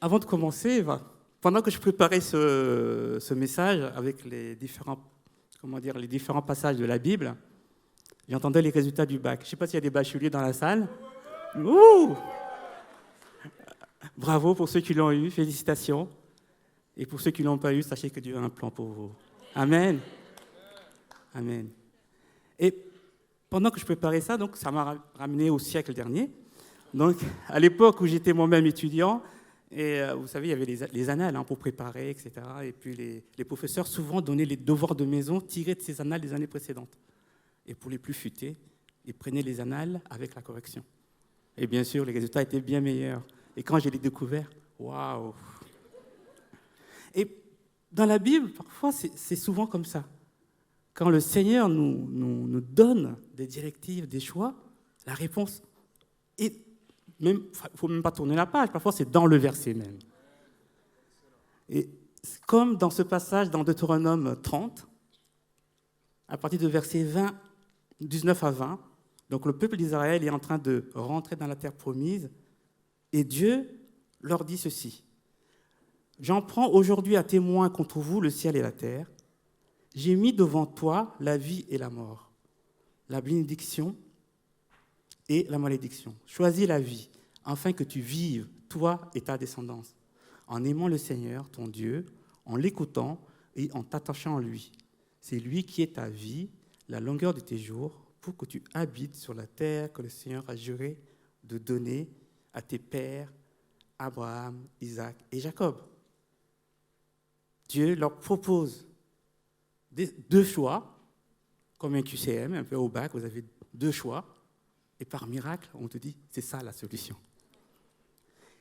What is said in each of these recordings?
avant de commencer, pendant que je préparais ce message avec les différents passages de la Bible, j'entendais les résultats du bac. Je ne sais pas s'il y a des bacheliers dans la salle. Ouh! Bravo pour ceux qui l'ont eu, félicitations. Et pour ceux qui ne l'ont pas eu, sachez que Dieu a un plan pour vous. Amen. Amen. Et pendant que je préparais ça, donc ça m'a ramené au siècle dernier. Donc, à l'époque où j'étais moi-même étudiant, et vous savez, il y avait les annales pour préparer, etc. Et puis les professeurs souvent donnaient les devoirs de maison tirés de ces annales des années précédentes. Et pour les plus futés, ils prenaient les annales avec la correction. Et bien sûr, les résultats étaient bien meilleurs. Et quand je l'ai découvert, waouh! Et dans la Bible, parfois, c'est souvent comme ça. Quand le Seigneur nous donne des directives, des choix, la réponse est... Il ne faut même pas tourner la page, parfois c'est dans le verset même. Et comme dans ce passage dans Deutéronome 30, à partir de versets 19 à 20, donc le peuple d'Israël est en train de rentrer dans la terre promise, et Dieu leur dit ceci. « J'en prends aujourd'hui à témoin contre vous le ciel et la terre. J'ai mis devant toi la vie et la mort, la bénédiction et la malédiction. Choisis la vie, afin que tu vives, toi et ta descendance, en aimant le Seigneur, ton Dieu, en l'écoutant et en t'attachant à lui. C'est lui qui est ta vie, la longueur de tes jours, pour que tu habites sur la terre que le Seigneur a juré de donner à tes pères, Abraham, Isaac et Jacob. » Dieu leur propose deux choix, comme un QCM, un peu au bac, vous avez deux choix, et par miracle, on te dit, c'est ça la solution.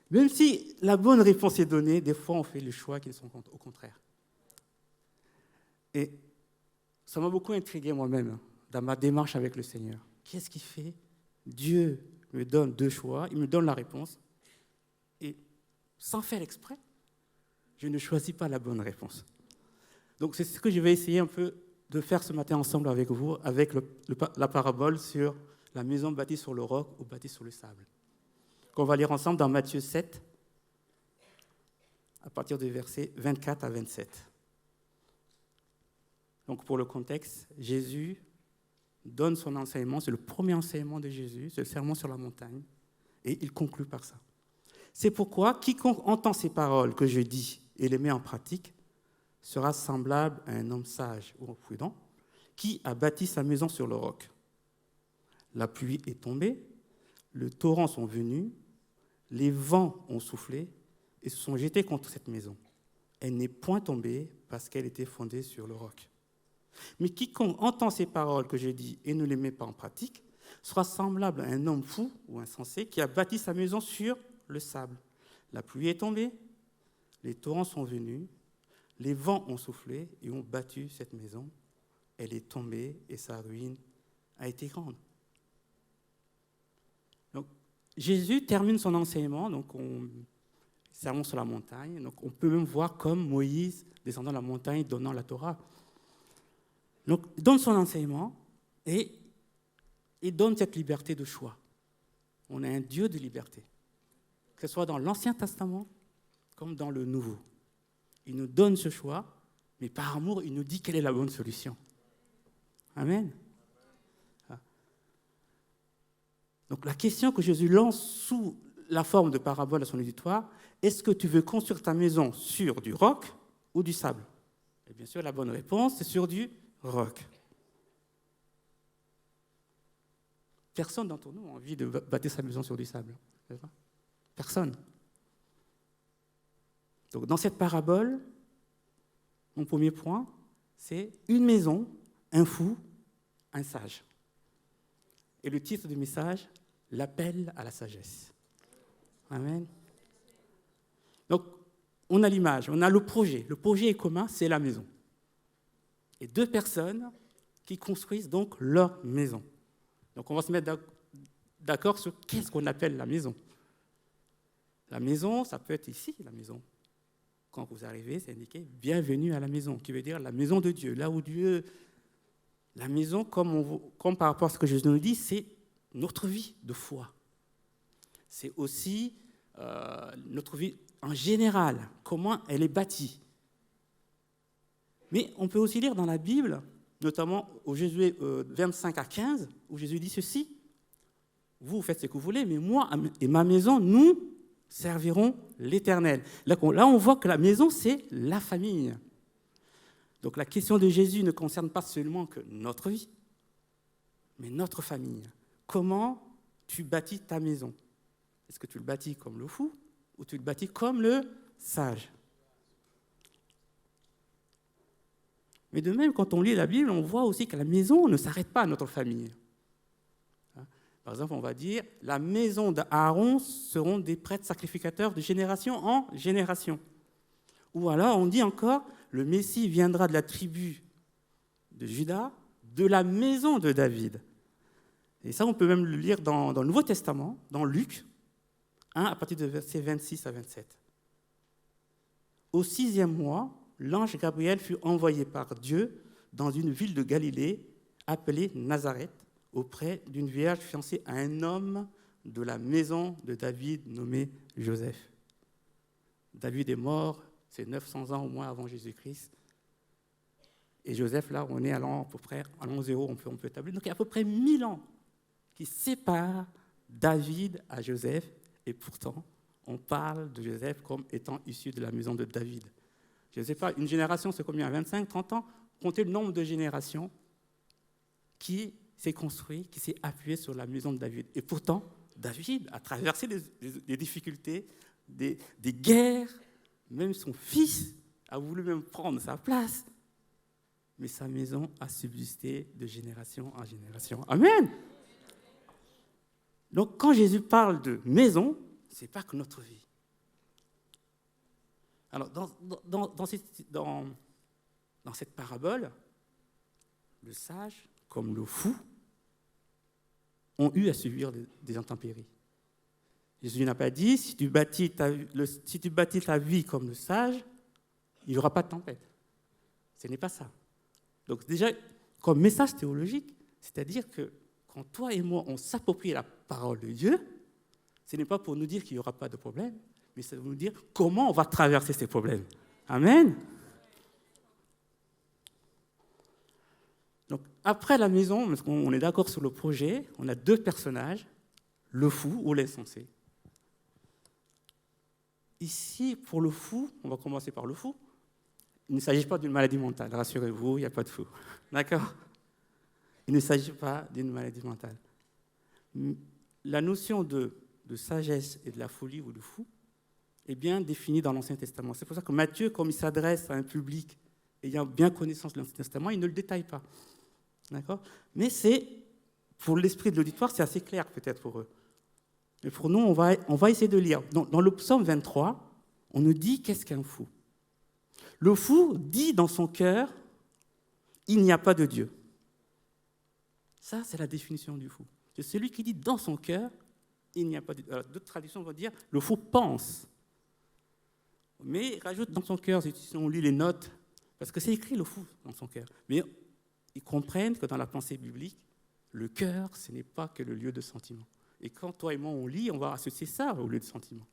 Même si la bonne réponse est donnée, des fois on fait les choix qui sont au contraire. Et ça m'a beaucoup intrigué moi-même, dans ma démarche avec le Seigneur. Qu'est-ce qui fait? Dieu me donne deux choix, il me donne la réponse, et sans faire exprès, je ne choisis pas la bonne réponse. Donc c'est ce que je vais essayer un peu de faire ce matin ensemble avec vous, avec la parabole sur la maison bâtie sur le roc ou bâtie sur le sable, qu'on va lire ensemble dans Matthieu 7, à partir des versets 24 à 27. Donc pour le contexte, Jésus donne son enseignement, c'est le premier enseignement de Jésus, c'est le sermon sur la montagne, et il conclut par ça. C'est pourquoi quiconque entend ces paroles que je dis et les met en pratique sera semblable à un homme sage ou prudent qui a bâti sa maison sur le roc. La pluie est tombée, les torrents sont venus, les vents ont soufflé et se sont jetés contre cette maison. Elle n'est point tombée parce qu'elle était fondée sur le roc. Mais quiconque entend ces paroles que je dis et ne les met pas en pratique sera semblable à un homme fou ou insensé qui a bâti sa maison sur le sable. La pluie est tombée, les torrents sont venus, les vents ont soufflé et ont battu cette maison. Elle est tombée et sa ruine a été grande. Donc, Jésus termine son enseignement, sermon sur la montagne. Donc, on peut même voir comme Moïse descendant la montagne, donnant la Torah. Donc, il donne son enseignement et il donne cette liberté de choix. On a un Dieu de liberté, que ce soit dans l'Ancien Testament comme dans le Nouveau. Il nous donne ce choix, mais par amour, il nous dit quelle est la bonne solution. Amen. Donc la question que Jésus lance sous la forme de parabole à son auditoire, est-ce que tu veux construire ta maison sur du roc ou du sable? Et bien sûr, la bonne réponse, c'est sur du roc. Personne d'entre nous a envie de bâtir sa maison sur du sable. Personne. Donc dans cette parabole, mon premier point, c'est une maison, un fou, un sage. Et le titre du message, l'appel à la sagesse. Amen. Donc, on a l'image, on a le projet. Le projet est commun, c'est la maison. Et deux personnes qui construisent donc leur maison. Donc, on va se mettre d'accord sur qu'est-ce qu'on appelle la maison. La maison, ça peut être ici, la maison. Quand vous arrivez, c'est indiqué « Bienvenue à la maison », qui veut dire la maison de Dieu. Là où Dieu... La maison, comme par rapport à ce que Jésus nous dit, c'est notre vie de foi. C'est aussi notre vie en général, comment elle est bâtie. Mais on peut aussi lire dans la Bible, notamment au Josué 25 à 15, où Jésus dit ceci: vous faites ce que vous voulez, mais moi et ma maison, nous servirons l'Éternel. Là, on voit que la maison, c'est la famille. Donc la question de Jésus ne concerne pas seulement que notre vie, mais notre famille. Comment tu bâtis ta maison? Est-ce que tu le bâtis comme le fou ou tu le bâtis comme le sage? Mais de même, quand on lit la Bible, on voit aussi que la maison ne s'arrête pas à notre famille. Par exemple, on va dire, la maison d'Aaron seront des prêtres sacrificateurs de génération en génération. Ou alors, on dit encore, le Messie viendra de la tribu de Juda, de la maison de David. Et ça, on peut même le lire dans le Nouveau Testament, dans Luc 1, à partir de versets 26 à 27. Au 6e mois, l'ange Gabriel fut envoyé par Dieu dans une ville de Galilée appelée Nazareth, auprès d'une vierge fiancée à un homme de la maison de David nommé Joseph. David est mort, c'est 900 ans au moins avant Jésus-Christ. Et Joseph, là, on est à peu près à l'an 0, on peut établir. Donc il y a à peu près 1000 ans qui séparent David à Joseph, et pourtant, on parle de Joseph comme étant issu de la maison de David. Je ne sais pas, une génération, c'est combien? 25, 30 ans? Comptez le nombre de générations qui s'est construit, qui s'est appuyé sur la maison de David. Et pourtant, David a traversé des difficultés, des guerres, même son fils a voulu même prendre sa place. Mais sa maison a subsisté de génération en génération. Amen. Donc, quand Jésus parle de maison, ce n'est pas que notre vie. Alors, dans cette parabole, le sage, comme le fou, ont eu à subir des intempéries. Jésus n'a pas dit, si tu bâtis ta vie comme le sage, il n'y aura pas de tempête. Ce n'est pas ça. Donc déjà, comme message théologique, c'est-à-dire que quand toi et moi, on s'approprie la parole de Dieu, ce n'est pas pour nous dire qu'il n'y aura pas de problème, mais c'est pour nous dire comment on va traverser ces problèmes. Amen. Donc, après la maison, parce qu'on est d'accord sur le projet, on a deux personnages, le fou ou l'insensé. Ici, pour le fou, on va commencer par le fou, il ne s'agit pas d'une maladie mentale, rassurez-vous, il n'y a pas de fou. D'accord? Il ne s'agit pas d'une maladie mentale. La notion de sagesse et de la folie ou de fou est bien définie dans l'Ancien Testament. C'est pour ça que Matthieu, comme il s'adresse à un public ayant bien connaissance de l'Ancien Testament, il ne le détaille pas. D'accord? Mais pour l'esprit de l'auditoire, c'est assez clair peut-être pour eux. Mais pour nous, on va essayer de lire. Dans le psaume 23, on nous dit qu'est-ce qu'un fou. Le fou dit dans son cœur, il n'y a pas de Dieu. Ça, c'est la définition du fou. C'est celui qui dit dans son cœur, il n'y a pas de Dieu. Alors, d'autres traductions vont dire, le fou pense. Mais il rajoute dans son cœur, si on lit les notes, parce que c'est écrit le fou dans son cœur. Mais ils comprennent que dans la pensée biblique, le cœur, ce n'est pas que le lieu de sentiment. Et quand toi et moi on lit, on va associer ça au lieu de sentiment.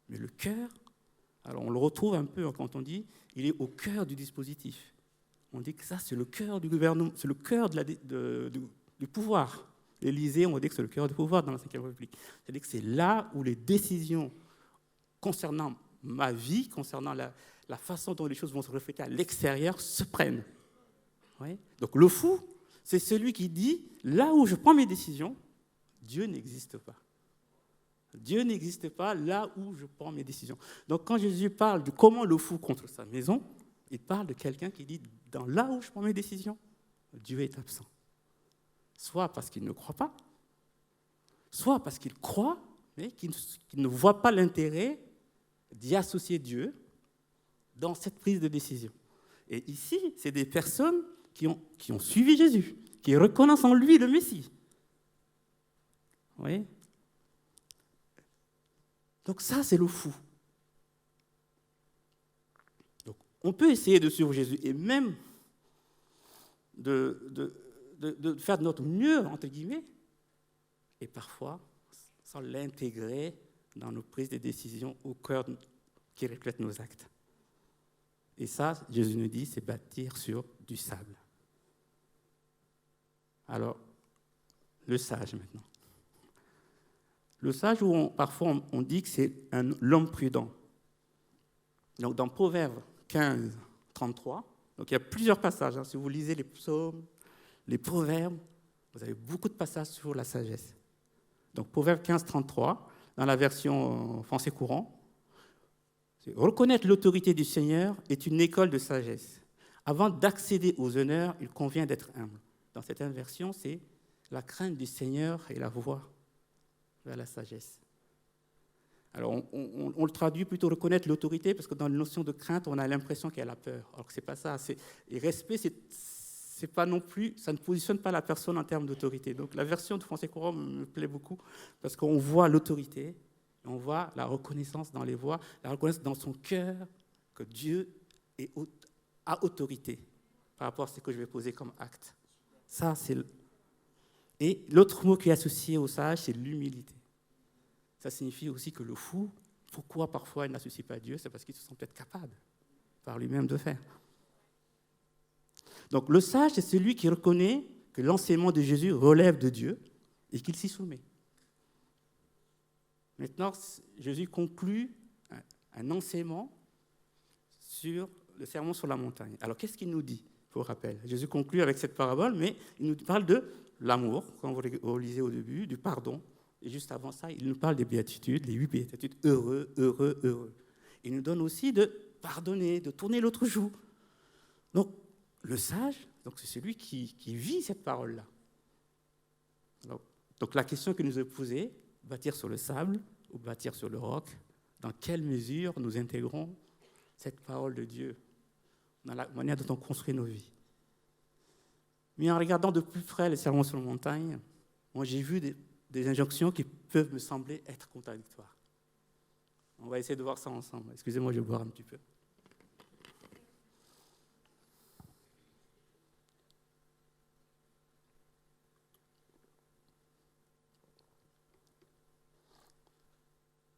Mais le cœur, alors on le retrouve un peu quand on dit, il est au cœur du dispositif. On dit que ça, c'est le cœur du gouvernement, c'est le cœur du pouvoir. L'Élysée, on va dire que c'est le cœur du pouvoir dans la Ve République. C'est-à-dire que c'est là où les décisions concernant ma vie, concernant la façon dont les choses vont se refléter à l'extérieur, se prennent. Oui. Donc le fou, c'est celui qui dit, là où je prends mes décisions, Dieu n'existe pas. Dieu n'existe pas là où je prends mes décisions. Donc quand Jésus parle de comment le fou contre sa maison, il parle de quelqu'un qui dit, dans là où je prends mes décisions, Dieu est absent. Soit parce qu'il ne croit pas, soit parce qu'il croit, mais qu'il ne voit pas l'intérêt d'y associer Dieu dans cette prise de décision. Et ici, c'est des personnes qui ont suivi Jésus, qui reconnaissent en lui le Messie. Vous voyez ? Donc ça, c'est le fou. Donc, on peut essayer de suivre Jésus et même de faire de notre mieux, entre guillemets, et parfois, sans l'intégrer dans nos prises de décision, au cœur qui reflète nos actes. Et ça, Jésus nous dit, c'est bâtir sur du sable. Alors, le sage maintenant. Le sage, parfois on dit que c'est l'homme prudent. Donc dans Proverbes 15, 33, donc il y a plusieurs passages. Si vous lisez les psaumes, les proverbes, vous avez beaucoup de passages sur la sagesse. Donc Proverbes 15, 33, dans la version français courant, c'est « Reconnaître l'autorité du Seigneur est une école de sagesse. Avant d'accéder aux honneurs, il convient d'être humble. » Dans cette version, c'est « La crainte du Seigneur est la voie vers la sagesse. » Alors, on le traduit plutôt reconnaître l'autorité, parce que dans la notion de crainte, on a l'impression qu'il y a la peur. Alors que ce n'est pas ça. Et respect, c'est pas non plus, ça ne positionne pas la personne en termes d'autorité. Donc, la version de français courant me plaît beaucoup, parce qu'on voit l'autorité, on voit la reconnaissance dans les voix, la reconnaissance dans son cœur que Dieu a autorité par rapport à ce que je vais poser comme acte. Ça, c'est... Et l'autre mot qui est associé au sage, c'est l'humilité. Ça signifie aussi que le fou, pourquoi parfois il n'associe pas Dieu, c'est parce qu'il se sent peut-être capable par lui-même de faire. Donc le sage, c'est celui qui reconnaît que l'enseignement de Jésus relève de Dieu et qu'il s'y soumet. Maintenant, Jésus conclut un enseignement sur le sermon sur la montagne. Alors qu'est-ce qu'il nous dit, pour rappel? Jésus conclut avec cette parabole, mais il nous parle de l'amour, comme vous lisez au début, du pardon. Et juste avant ça, il nous parle des béatitudes, les 8 béatitudes, heureux, heureux, heureux. Il nous donne aussi de pardonner, de tourner l'autre joue. Donc, le sage, c'est celui qui vit cette parole-là. Donc, la question que nous avons posée, bâtir sur le sable ou bâtir sur le roc, dans quelle mesure nous intégrons cette parole de Dieu dans la manière dont on construit nos vies. Mais en regardant de plus près les sermons sur la montagne, moi j'ai vu des injonctions qui peuvent me sembler être contradictoires. On va essayer de voir ça ensemble. Excusez-moi, je vais boire un petit peu.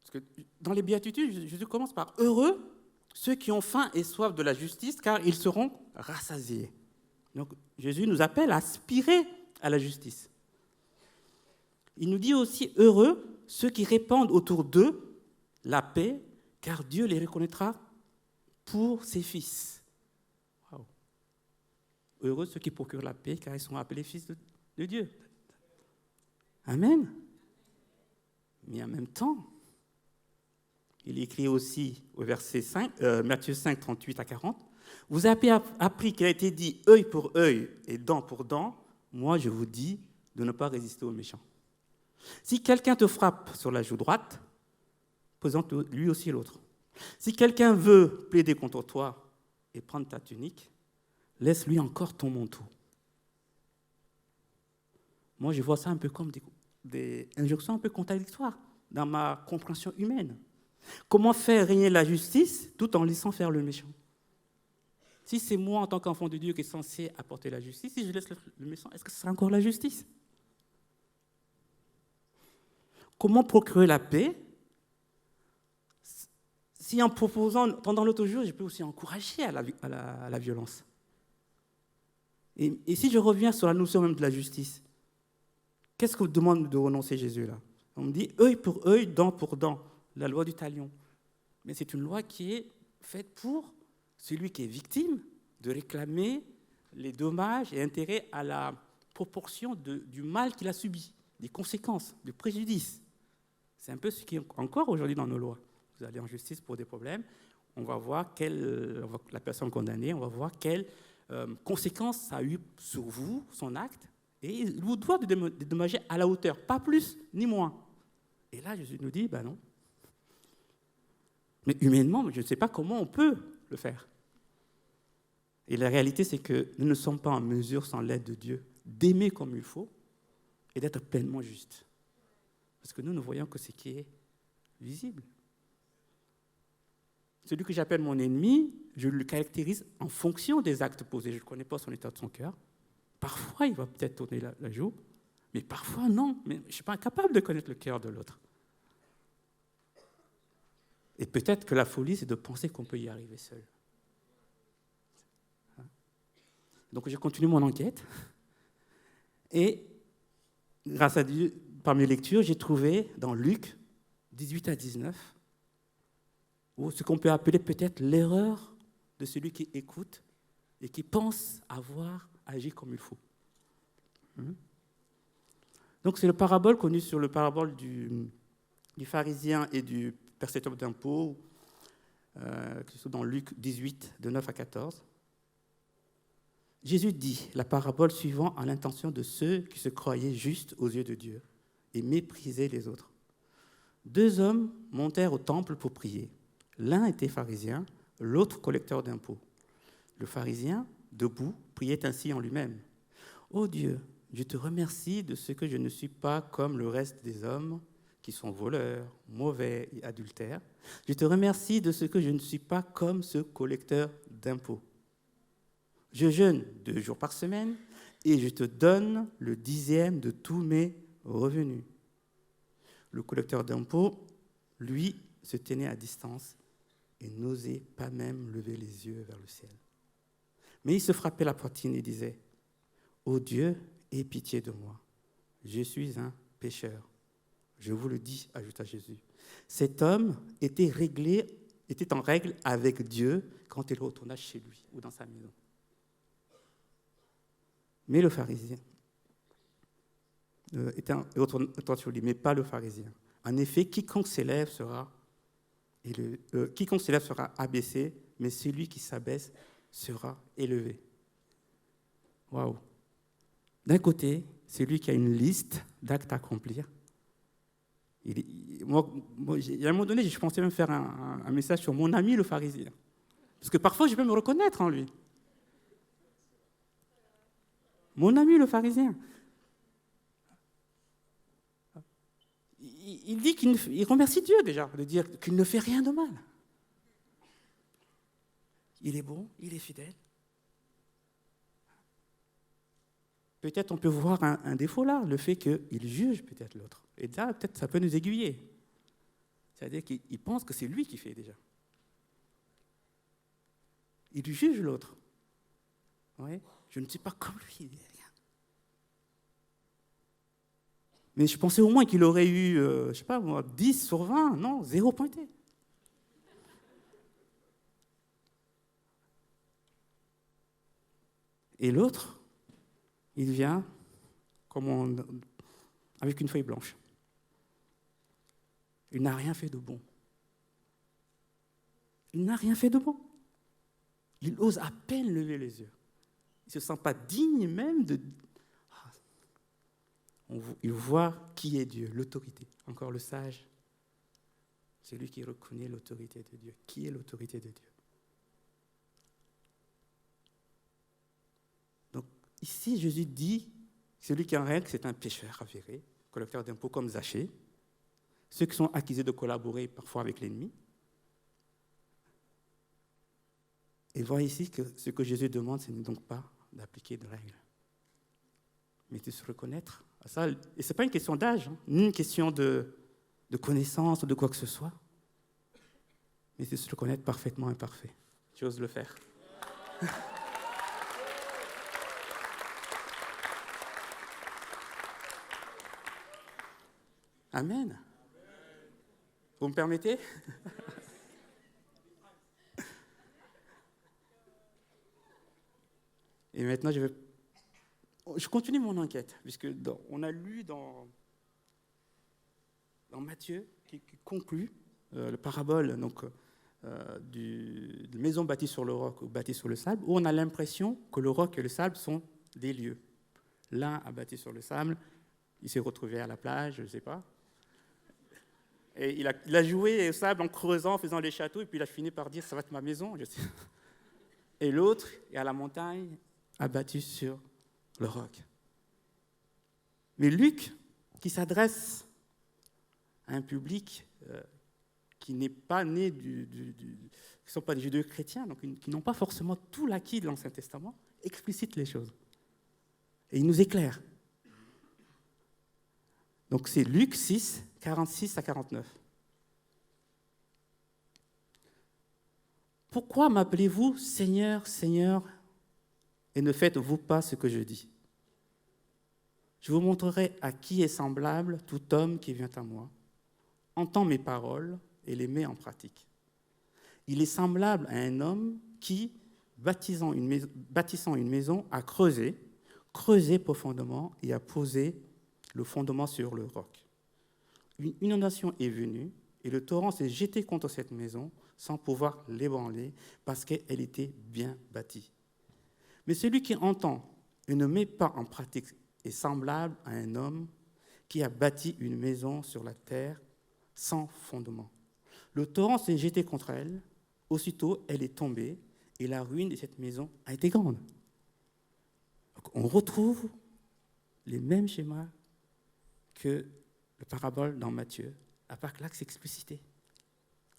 Parce que dans les béatitudes, Jésus commence par « Heureux ceux qui ont faim et soif de la justice, car ils seront rassasiés. » Donc Jésus nous appelle à aspirer à la justice. Il nous dit aussi « Heureux ceux qui répandent autour d'eux la paix, car Dieu les reconnaîtra pour ses fils. » Wow. Heureux ceux qui procurent la paix, car ils sont appelés fils de Dieu. Amen. Mais en même temps, il écrit aussi au verset 5, Matthieu 5, 38 à 40, « Vous avez appris qu'il a été dit œil pour œil et dent pour dent. Moi, je vous dis de ne pas résister aux méchants. Si quelqu'un te frappe sur la joue droite, présente lui aussi l'autre. Si quelqu'un veut plaider contre toi et prendre ta tunique, laisse-lui encore ton manteau. » Moi, je vois ça un peu comme des injonctions un peu contradictoires dans ma compréhension humaine. Comment faire régner la justice tout en laissant faire le méchant? Si c'est moi, en tant qu'enfant de Dieu, qui est censé apporter la justice, si je laisse le méchant, est-ce que ce sera encore la justice? Comment procurer la paix si en proposant pendant l'autre jour, je peux aussi encourager à la violence? Et si je reviens sur la notion même de la justice, qu'est-ce que demande de renoncer Jésus là? On me dit œil pour œil, dent pour dent, la loi du talion. Mais c'est une loi qui est faite pour celui qui est victime de réclamer les dommages et intérêts à la proportion du mal qu'il a subi, des conséquences, du préjudice. C'est un peu ce qui est encore aujourd'hui dans nos lois. Vous allez en justice pour des problèmes, on va voir la personne condamnée, on va voir quelles conséquences ça a eu sur vous, son acte, et il vous doit de dédommager à la hauteur, pas plus ni moins. Et là, Jésus nous dit, non. Mais humainement, je ne sais pas comment on peut le faire. Et la réalité, c'est que nous ne sommes pas en mesure, sans l'aide de Dieu, d'aimer comme il faut et d'être pleinement justes. Parce que nous ne voyons que ce qui est visible. Celui que j'appelle mon ennemi, je le caractérise en fonction des actes posés. Je ne connais pas son état de son cœur. Parfois, il va peut-être tourner la joue, mais parfois, non. Mais je ne suis pas incapable de connaître le cœur de l'autre. Et peut-être que la folie, c'est de penser qu'on peut y arriver seul. Donc, j'ai continué mon enquête. Et grâce à Dieu, par mes lectures, j'ai trouvé dans Luc 18 à 19, ce qu'on peut appeler peut-être l'erreur de celui qui écoute et qui pense avoir agi comme il faut. Donc, c'est le parabole connu sur le parabole du pharisien et du percepteur d'impôts, qui sont dans Luc 18, de 9 à 14. Jésus dit la parabole suivant à l'intention de ceux qui se croyaient justes aux yeux de Dieu et méprisaient les autres. 2 hommes montèrent au temple pour prier. L'un était pharisien, l'autre collecteur d'impôts. Le pharisien, debout, priait ainsi en lui-même. « Ô Dieu, je te remercie de ce que je ne suis pas comme le reste des hommes qui sont voleurs, mauvais et adultères. Je te remercie de ce que je ne suis pas comme ce collecteur d'impôts. Je jeûne 2 jours par semaine et je te donne le 10e de tous mes revenus. » Le collecteur d'impôts, lui, se tenait à distance et n'osait pas même lever les yeux vers le ciel. Mais il se frappait la poitrine et disait « Ô Dieu, aie pitié de moi. Je suis un pécheur. » Je vous le dis, ajouta Jésus. Cet homme était en règle avec Dieu quand il retourna chez lui ou dans sa maison. Mais le pharisien retourna sur lui, mais pas le pharisien. En effet, quiconque s'élève sera abaissé, mais celui qui s'abaisse sera élevé. Waouh! D'un côté, celui qui a une liste d'actes à accomplir. Moi, à un moment donné, je pensais même faire un message sur mon ami le pharisien. Parce que parfois, je peux me reconnaître en lui. Mon ami le pharisien. Il dit qu'il remercie Dieu déjà, de dire qu'il ne fait rien de mal. Il est bon, il est fidèle. Peut-être on peut voir un défaut là, le fait qu'il juge peut-être l'autre. Et là, peut-être ça peut nous aiguiller. C'est-à-dire qu'il pense que c'est lui qui fait déjà. Il juge l'autre. Oui, je ne suis pas comme lui. Mais je pensais au moins qu'il aurait eu, je ne sais pas moi, 10 sur 20. Non, 0 pointé. Et l'autre, il vient avec une feuille blanche. Il n'a rien fait de bon. Il n'a rien fait de bon. Il ose à peine lever les yeux. Il ne se sent pas digne même de... Il voit qui est Dieu, l'autorité. Encore le sage, celui qui reconnaît l'autorité de Dieu. Qui est l'autorité de Dieu? Donc ici, Jésus dit, celui qui en règle, c'est un pécheur avéré, collecteur d'impôts comme Zachée, ceux qui sont accusés de collaborer parfois avec l'ennemi. Et voyez ici que ce que Jésus demande, ce n'est donc pas d'appliquer de règles, mais de se reconnaître. Ça, et ce n'est pas une question d'âge, ni une question de connaissance ou de quoi que ce soit, mais c'est de se reconnaître parfaitement imparfait. J'ose le faire. Amen. Vous me permettez? Et maintenant, je continue mon enquête, puisque on a lu dans Matthieu, qui conclut le parabole de maison bâtie sur le roc ou bâtie sur le sable, où on a l'impression que le roc et le sable sont des lieux. L'un a bâti sur le sable, il s'est retrouvé à la plage, je ne sais pas. Et il a joué au sable en creusant, en faisant les châteaux, et puis il a fini par dire « ça va être ma maison ». Et l'autre est à la montagne, abattu sur le roc. Mais Luc, qui s'adresse à un public qui n'est pas né qui ne sont pas des judéo-chrétiens, donc qui n'ont pas forcément tout l'acquis de l'Ancien Testament, explicite les choses. Et il nous éclaire. Donc c'est Luc 6, 46 à 49. Pourquoi m'appelez-vous Seigneur, Seigneur, et ne faites-vous pas ce que je dis? Je vous montrerai à qui est semblable tout homme qui vient à moi, entend mes paroles et les met en pratique. Il est semblable à un homme qui, bâtissant une maison, a creusé profondément et a posé le fondement sur le roc. Une inondation est venue et le torrent s'est jeté contre cette maison sans pouvoir l'ébranler parce qu'elle était bien bâtie. Mais celui qui entend et ne met pas en pratique est semblable à un homme qui a bâti une maison sur la terre sans fondement. Le torrent s'est jeté contre elle, aussitôt elle est tombée et la ruine de cette maison a été grande. Donc, on retrouve les mêmes schémas que le parabole dans Matthieu, à part que là, c'est explicité.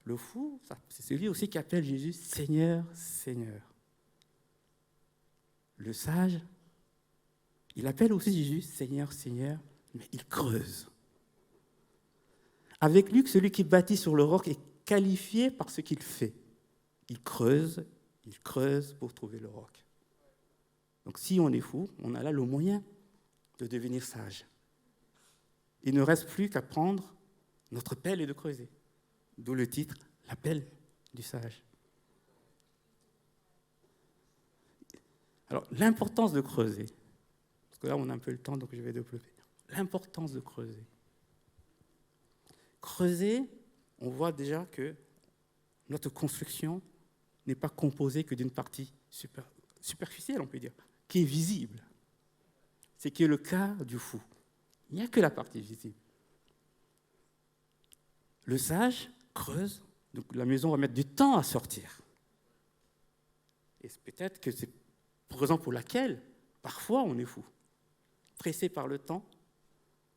Le fou, c'est celui aussi qui appelle Jésus Seigneur, Seigneur. Le sage, il appelle aussi Jésus Seigneur, Seigneur, mais il creuse. Avec Luc, celui qui bâtit sur le roc est qualifié par ce qu'il fait. Il creuse pour trouver le roc. Donc si on est fou, on a là le moyen de devenir sage. Il ne reste plus qu'à prendre notre pelle et de creuser. D'où le titre, la pelle du sage. Alors, l'importance de creuser. Parce que là, on a un peu le temps, donc je vais développer. L'importance de creuser. Creuser, on voit déjà que notre construction n'est pas composée que d'une partie superficielle, on peut dire, qui est visible. C'est qui est le cas du fou. Il n'y a que la partie visible. Le sage creuse, donc la maison va mettre du temps à sortir. Et peut-être que c'est pour raison pour laquelle, parfois, on est fou. Pressé par le temps,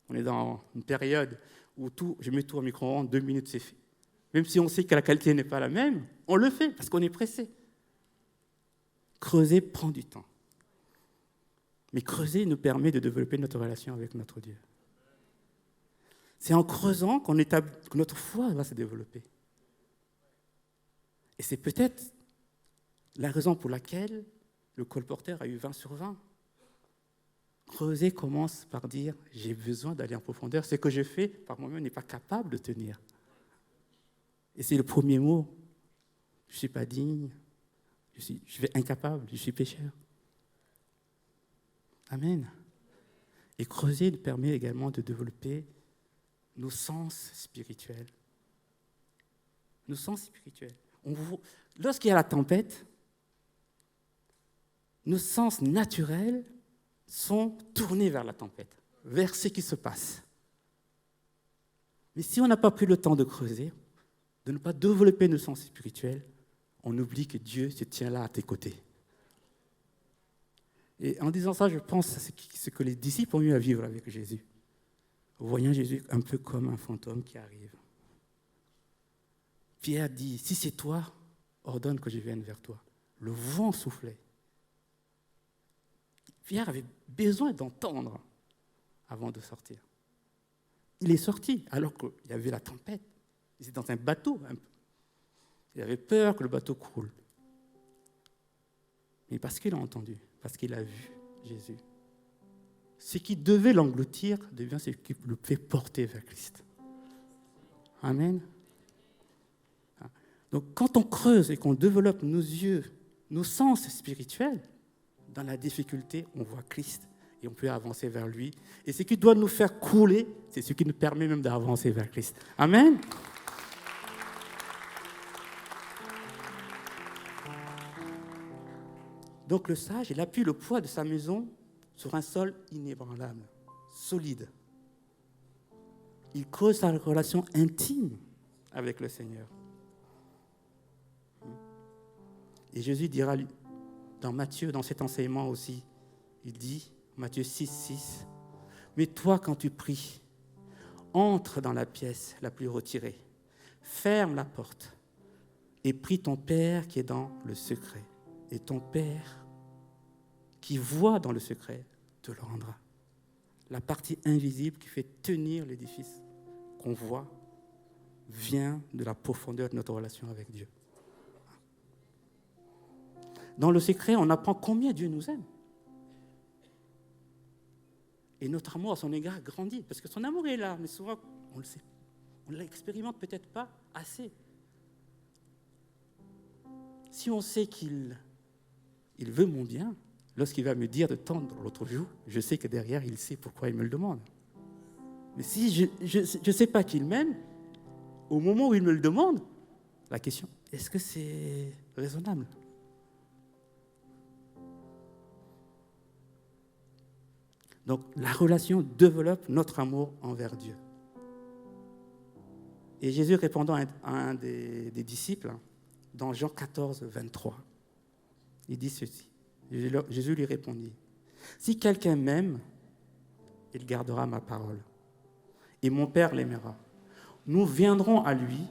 on est dans une période où je mets tout au micro-ondes, 2 minutes, c'est fait. Même si on sait que la qualité n'est pas la même, on le fait parce qu'on est pressé. Creuser prend du temps. Mais creuser nous permet de développer notre relation avec notre Dieu. C'est en creusant que notre foi va se développer. Et c'est peut-être la raison pour laquelle le colporteur a eu 20 sur 20. Creuser commence par dire « j'ai besoin d'aller en profondeur. Ce que je fais par moi-même n'est pas capable de tenir. » Et c'est le premier mot. Je ne suis pas digne, je suis incapable, je suis pécheur. Amen. Et creuser nous permet également de développer nos sens spirituels. Nos sens spirituels. Lorsqu'il y a la tempête, nos sens naturels sont tournés vers la tempête, vers ce qui se passe. Mais si on n'a pas pris le temps de creuser, de ne pas développer nos sens spirituels, on oublie que Dieu se tient là à tes côtés. Et en disant ça, je pense à ce que les disciples ont eu à vivre avec Jésus, voyant Jésus un peu comme un fantôme qui arrive. Pierre dit, si c'est toi, ordonne que je vienne vers toi. Le vent soufflait. Pierre avait besoin d'entendre avant de sortir. Il est sorti alors qu'il y avait la tempête. Il était dans un bateau. Il avait peur que le bateau coule. Mais parce qu'il a entendu, parce qu'il a vu Jésus, ce qui devait l'engloutir devient ce qui le fait porter vers Christ. Amen. Donc quand on creuse et qu'on développe nos yeux, nos sens spirituels, dans la difficulté, on voit Christ et on peut avancer vers lui. Et ce qui doit nous faire couler, c'est ce qui nous permet même d'avancer vers Christ. Amen. Donc le sage, il appuie le poids de sa maison sur un sol inébranlable, solide. Il creuse sa relation intime avec le Seigneur. Et Jésus dira dans Matthieu, dans cet enseignement aussi, il dit, Matthieu 6, « Mais toi, quand tu pries, entre dans la pièce la plus retirée, ferme la porte et prie ton Père qui est dans le secret. Et ton Père qui voit dans le secret te le rendra. » La partie invisible qui fait tenir l'édifice qu'on voit vient de la profondeur de notre relation avec Dieu. Dans le secret, on apprend combien Dieu nous aime. Et notre amour à son égard grandit, parce que son amour est là, mais souvent, on le sait, on ne l'expérimente peut-être pas assez. Si on sait qu'il veut mon bien, lorsqu'il va me dire de tendre l'autre joue, je sais que derrière, il sait pourquoi il me le demande. Mais si je ne sais pas qu'il m'aime, au moment où il me le demande, la question, est-ce que c'est raisonnable ? Donc, la relation développe notre amour envers Dieu. Et Jésus répondant à un des disciples, dans Jean 14, 23, il dit ceci. Jésus lui répondit, « Si quelqu'un m'aime, il gardera ma parole, et mon Père l'aimera. Nous viendrons à lui,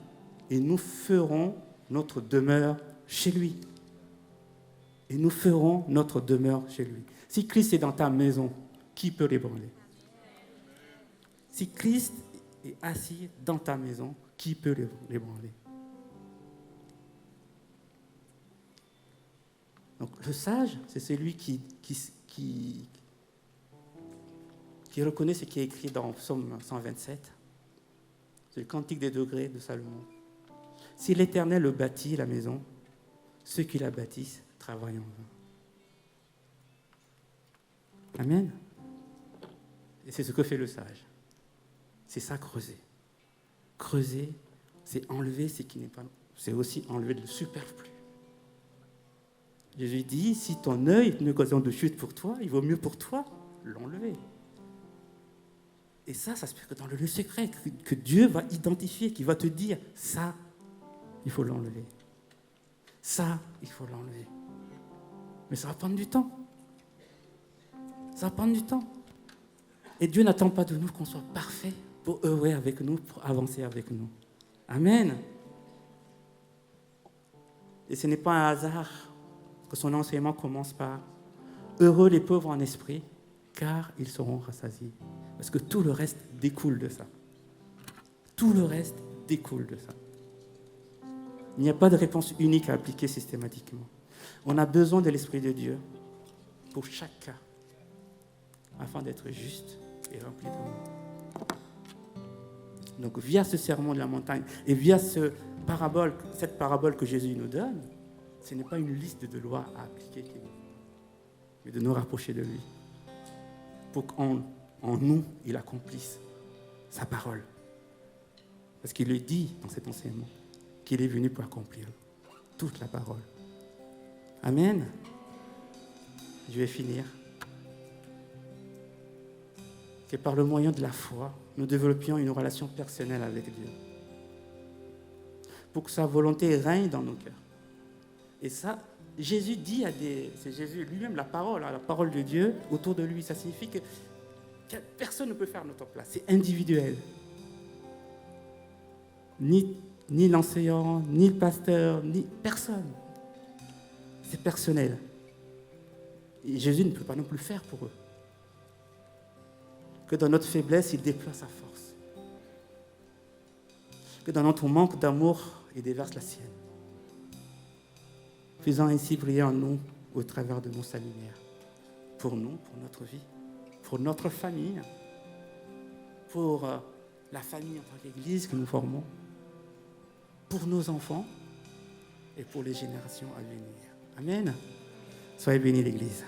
et nous ferons notre demeure chez lui. » Et nous ferons notre demeure chez lui. Si Christ est dans ta maison, qui peut l'ébranler? Si Christ est assis dans ta maison, qui peut l'ébranler? Donc le sage, c'est celui qui reconnaît ce qui est écrit dans Psaume 127. C'est le cantique des degrés de Salomon. Si l'Éternel le bâtit, la maison, ceux qui la bâtissent travaillent en vain. Amen. Et c'est ce que fait le sage. C'est ça, creuser. Creuser, c'est enlever ce qui n'est pas... C'est aussi enlever le superflu. Jésus dit, si ton œil est une occasion de chute pour toi, il vaut mieux pour toi l'enlever. Et ça se fait que dans le lieu secret, que Dieu va identifier, qui va te dire, ça, il faut l'enlever. Ça, il faut l'enlever. Mais ça va prendre du temps. Ça va prendre du temps. Et Dieu n'attend pas de nous qu'on soit parfait pour œuvrer avec nous, pour avancer avec nous. Amen. Et ce n'est pas un hasard que son enseignement commence par « Heureux les pauvres en esprit, car ils seront rassasiés. » Parce que tout le reste découle de ça. Tout le reste découle de ça. Il n'y a pas de réponse unique à appliquer systématiquement. On a besoin de l'Esprit de Dieu pour chaque cas, afin d'être juste et rempli d'amour. Donc, via ce sermon de la montagne et via cette parabole que Jésus nous donne, ce n'est pas une liste de lois à appliquer, mais de nous rapprocher de lui, pour qu'en nous, il accomplisse sa parole. Parce qu'il le dit dans cet enseignement, qu'il est venu pour accomplir toute la parole. Amen. Je vais finir. Que par le moyen de la foi, nous développions une relation personnelle avec Dieu. Pour que sa volonté règne dans nos cœurs. Et ça, Jésus dit c'est Jésus lui-même, la parole de Dieu autour de lui. Ça signifie que personne ne peut faire notre place. C'est individuel. Ni l'enseignant, ni le pasteur, ni personne. C'est personnel. Et Jésus ne peut pas non plus faire pour eux. Que dans notre faiblesse, il déploie sa force. Que dans notre manque d'amour, il déverse la sienne. Faisant ainsi briller en nous au travers de nous sa lumière. Pour nous, pour notre vie, pour notre famille, pour la famille en tant qu'Église que nous formons, pour nos enfants et pour les générations à venir. Amen. Soyez bénis l'Église.